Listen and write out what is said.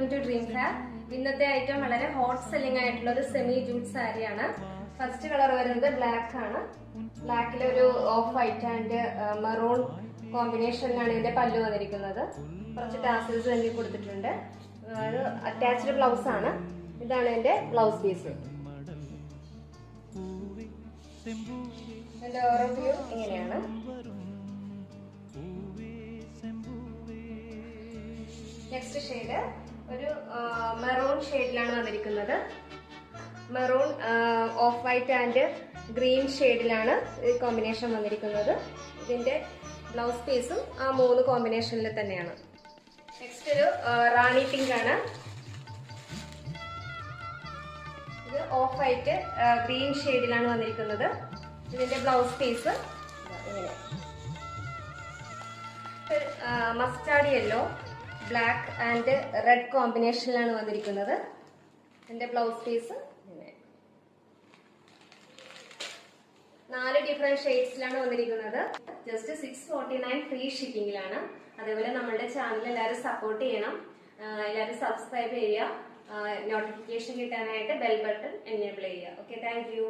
Welcome to dream fair. ഇന്നത്തെ item വളരെ hot selling ആയിട്ടുള്ള ഒരു സെമി ജൂട്ട് സാരിയാണ്. ഫസ്റ്റ് കളർ വരുന്നത് ബ്ലാക്ക് ആണ്. ബ്ലാക്കിൽ ഒരു ഓഫ് വൈറ്റ് ആൻഡ് മെറൂൺ കോമ്പിനേഷനിലാണ് ഇതിന്റെ പല്ലു വന്നിരിക്കുന്നത്. കുറച്ച് ടാസിൽസ് തന്നെ കൊടുത്തിട്ടുണ്ട്. അത് അറ്റാച്ച്ഡ് ബ്ലൗസ് ആണ്. ഇതാണ് ഇതിന്റെ ബ്ലൗസ് പീസ്. ഇതിന്റെ ഓരോ വ്യൂ ഇങ്ങനെയാണ്. നെക്സ്റ്റ് ഷെയ്ഡ് ഒരു മെറൂൺ ഷെയ്ഡിലാണ് വന്നിരിക്കുന്നത്. Maroon of white and green ഷെയ്ഡിലാണ് ഈ കോമ്പിനേഷൻ വന്നിരിക്കുന്നത്. ഇതിന്റെ ബ്ലൗസ് പീസും ആ 3 കോമ്പിനേഷനിൽ തന്നെയാണ്. നെക്സ്റ്റ് ഒരു റാണി പിങ്ക് ആണ്. ഇത് ഓഫ് വൈറ്റ് ഗ്രീൻ ഷെയ്ഡിലാണ് വന്നിരിക്കുന്നത്. ഇതിന്റെ ബ്ലൗസ് പീസ് ഇങ്ങനെ. Mustard yellow black and red കോമ്പിനേഷനിലാണ് വന്നിരിക്കുന്നത്. ഇതിന്റെ ബ്ലൗസ് പീസ് ഇങ്ങനെ 4 ഡിഫറെന്റ് ഷെയ്ഡ്സിലാണ് വന്നിരിക്കുന്നത്. ജസ്റ്റ് 649 ഫ്രീ ഷിപ്പിംഗിലാണ്. അതേപോലെ നമ്മളുടെ ചാനൽ എല്ലാവരും സപ്പോർട്ട് ചെയ്യണം. എല്ലാവരും സബ്സ്ക്രൈബ് ചെയ്യുക. നോട്ടിഫിക്കേഷൻ കിട്ടാനായിട്ട് ബെൽ ബട്ടൺ എനേബിൾ ചെയ്യുക. Okay, thank you.